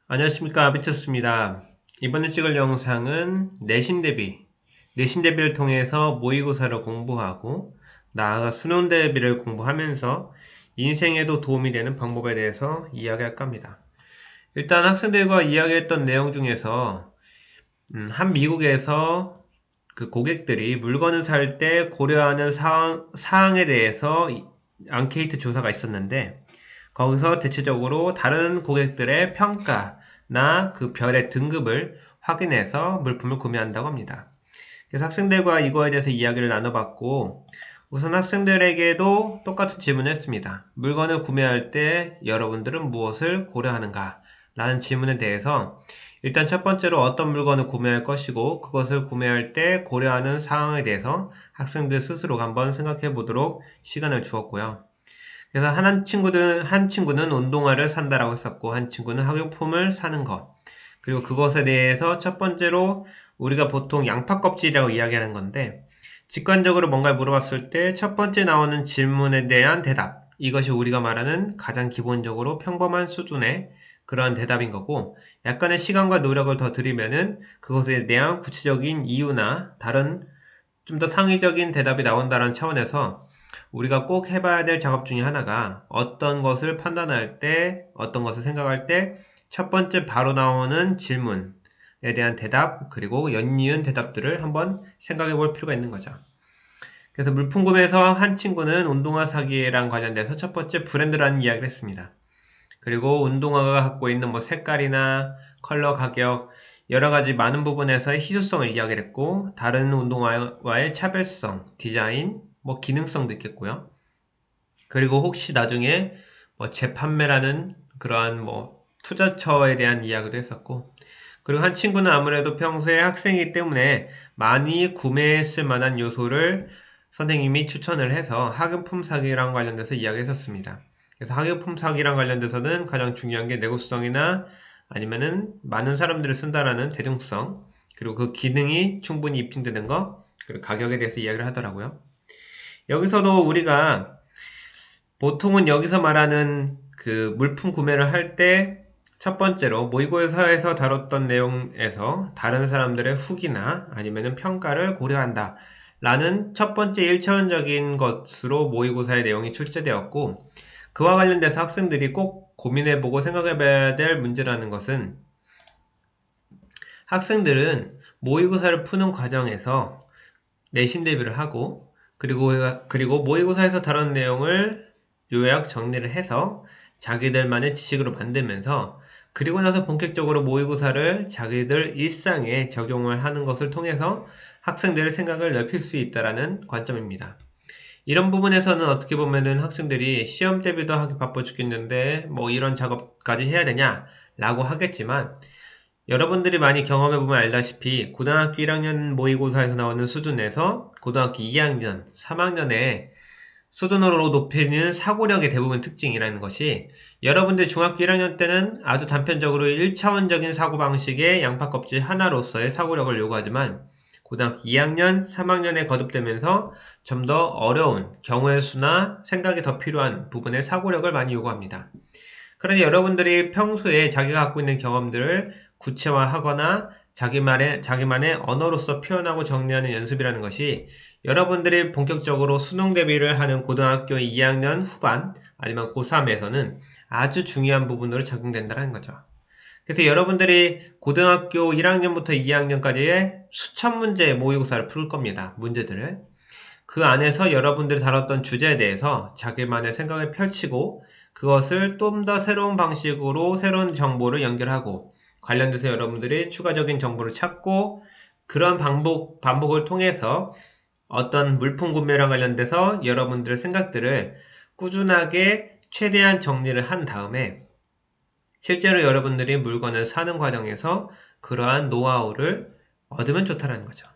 안녕하십니까, 아비투스입니다. 이번에 찍을 영상은 내신 대비를 통해서 모의고사를 공부하고 나아가 수능 대비를 공부하면서 인생에도 도움이 되는 방법에 대해서 이야기할까 합니다. 일단 학생들과 이야기했던 내용 중에서 한 미국에서 그 고객들이 물건을 살 때 고려하는 사항에 대해서 앙케이트 조사가 있었는데 거기서 대체적으로 다른 고객들의 평가나 그 별의 등급을 확인해서 물품을 구매한다고 합니다. 그래서 학생들과 이거에 대해서 이야기를 나눠봤고, 우선 학생들에게도 똑같은 질문을 했습니다. 물건을 구매할 때 여러분들은 무엇을 고려하는가? 라는 질문에 대해서 일단 첫 번째로 어떤 물건을 구매할 것이고, 그것을 구매할 때 고려하는 사항에 대해서 학생들 스스로가 한번 생각해 보도록 시간을 주었고요. 그래서 한 친구는 운동화를 산다라고 했었고, 한 친구는 학용품을 사는 것. 그리고 그것에 대해서 첫 번째로 우리가 보통 양파 껍질이라고 이야기하는 건데, 직관적으로 뭔가를 물어봤을 때 첫 번째 나오는 질문에 대한 대답. 이것이 우리가 말하는 가장 기본적으로 평범한 수준의 그런 대답인 거고, 약간의 시간과 노력을 더 들이면은 그것에 대한 구체적인 이유나 다른 좀 더 상위적인 대답이 나온다는 차원에서 우리가 꼭 해봐야 될 작업 중에 하나가 어떤 것을 판단할 때, 어떤 것을 생각할 때 첫 번째 바로 나오는 질문에 대한 대답, 그리고 연이은 대답들을 한번 생각해 볼 필요가 있는 거죠. 그래서 물품 구매에서 한 친구는 운동화 사기랑 관련돼서 첫 번째 브랜드라는 이야기를 했습니다. 그리고 운동화가 갖고 있는 뭐 색깔이나 컬러, 가격, 여러 가지 많은 부분에서의 희소성을 이야기를 했고, 다른 운동화와의 차별성, 디자인, 뭐 기능성도 있겠고요. 그리고 혹시 나중에 뭐 재판매라는 그러한 뭐 투자처에 대한 이야기도 했었고, 그리고 한 친구는 아무래도 평소에 학생이기 때문에 많이 구매했을 만한 요소를 선생님이 추천을 해서 학용품 사기랑 관련돼서 이야기했었습니다. 그래서 학용품 사기랑 관련돼서는 가장 중요한 게 내구성이나 아니면은 많은 사람들이 쓴다라는 대중성, 그리고 그 기능이 충분히 입증되는 거, 그리고 가격에 대해서 이야기를 하더라고요. 여기서도 우리가 보통은 여기서 말하는 그 물품 구매를 할 때 첫 번째로 모의고사에서 다뤘던 내용에서 다른 사람들의 후기나 아니면 평가를 고려한다. 라는 첫 번째 1차원적인 것으로 모의고사의 내용이 출제되었고, 그와 관련돼서 학생들이 꼭 고민해보고 생각해봐야 될 문제라는 것은 학생들은 모의고사를 푸는 과정에서 내신 대비를 하고, 그리고 모의고사에서 다룬 내용을 요약 정리를 해서 자기들만의 지식으로 만들면서 그리고 나서 본격적으로 모의고사를 자기들 일상에 적용을 하는 것을 통해서 학생들의 생각을 넓힐 수 있다는 관점입니다. 이런 부분에서는 어떻게 보면은 학생들이 시험 대비도 하기 바빠 죽겠는데 뭐 이런 작업까지 해야 되냐 라고 하겠지만 여러분들이 많이 경험해보면 알다시피 고등학교 1학년 모의고사에서 나오는 수준에서 고등학교 2학년, 3학년에 수준으로 높이는 사고력의 대부분 특징이라는 것이 여러분들 중학교 1학년 때는 아주 단편적으로 1차원적인 사고방식의 양파껍질 하나로서의 사고력을 요구하지만 고등학교 2학년, 3학년에 거듭되면서 좀 더 어려운 경우의 수나 생각이 더 필요한 부분의 사고력을 많이 요구합니다. 그러니 여러분들이 평소에 자기가 갖고 있는 경험들을 구체화하거나 자기만의 언어로서 표현하고 정리하는 연습이라는 것이 여러분들이 본격적으로 수능 대비를 하는 고등학교 2학년 후반 아니면 고3에서는 아주 중요한 부분으로 적용된다는 거죠. 그래서 여러분들이 고등학교 1학년부터 2학년까지의 수천 문제의 모의고사를 풀 겁니다. 문제들을. 그 안에서 여러분들이 다뤘던 주제에 대해서 자기만의 생각을 펼치고 그것을 좀 더 새로운 방식으로 새로운 정보를 연결하고 관련돼서 여러분들이 추가적인 정보를 찾고 그런 반복을 통해서 어떤 물품 구매랑 관련돼서 여러분들의 생각들을 꾸준하게 최대한 정리를 한 다음에 실제로 여러분들이 물건을 사는 과정에서 그러한 노하우를 얻으면 좋다는 거죠.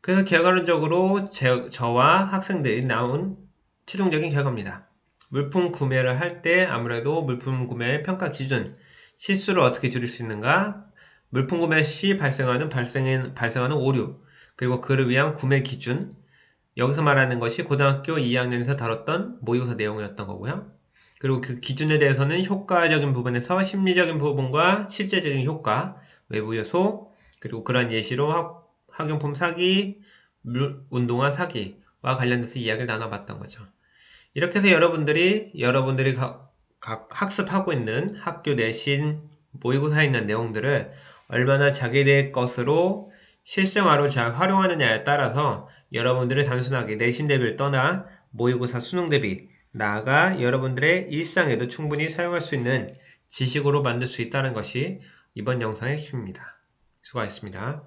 그래서 결과론적으로 저와 학생들이 나온 최종적인 결과입니다. 물품 구매를 할 때 아무래도 물품 구매의 평가 기준, 실수를 어떻게 줄일 수 있는가, 물품 구매 시 발생하는 오류, 그리고 그를 위한 구매 기준, 여기서 말하는 것이 고등학교 2학년에서 다뤘던 모의고사 내용이었던 거고요. 그리고 그 기준에 대해서는 효과적인 부분에서 심리적인 부분과 실제적인 효과, 외부 요소, 그리고 그런 예시로 학용품 사기, 운동화 사기와 관련돼서 이야기를 나눠봤던 거죠. 이렇게 해서 여러분들이 각 학습하고 있는 학교 내신 모의고사에 있는 내용들을 얼마나 자기의 것으로 실생활로 잘 활용하느냐에 따라서 여러분들이 단순하게 내신 대비를 떠나 모의고사 수능 대비, 나아가 여러분들의 일상에도 충분히 사용할 수 있는 지식으로 만들 수 있다는 것이 이번 영상의 핵심입니다. 수고하셨습니다.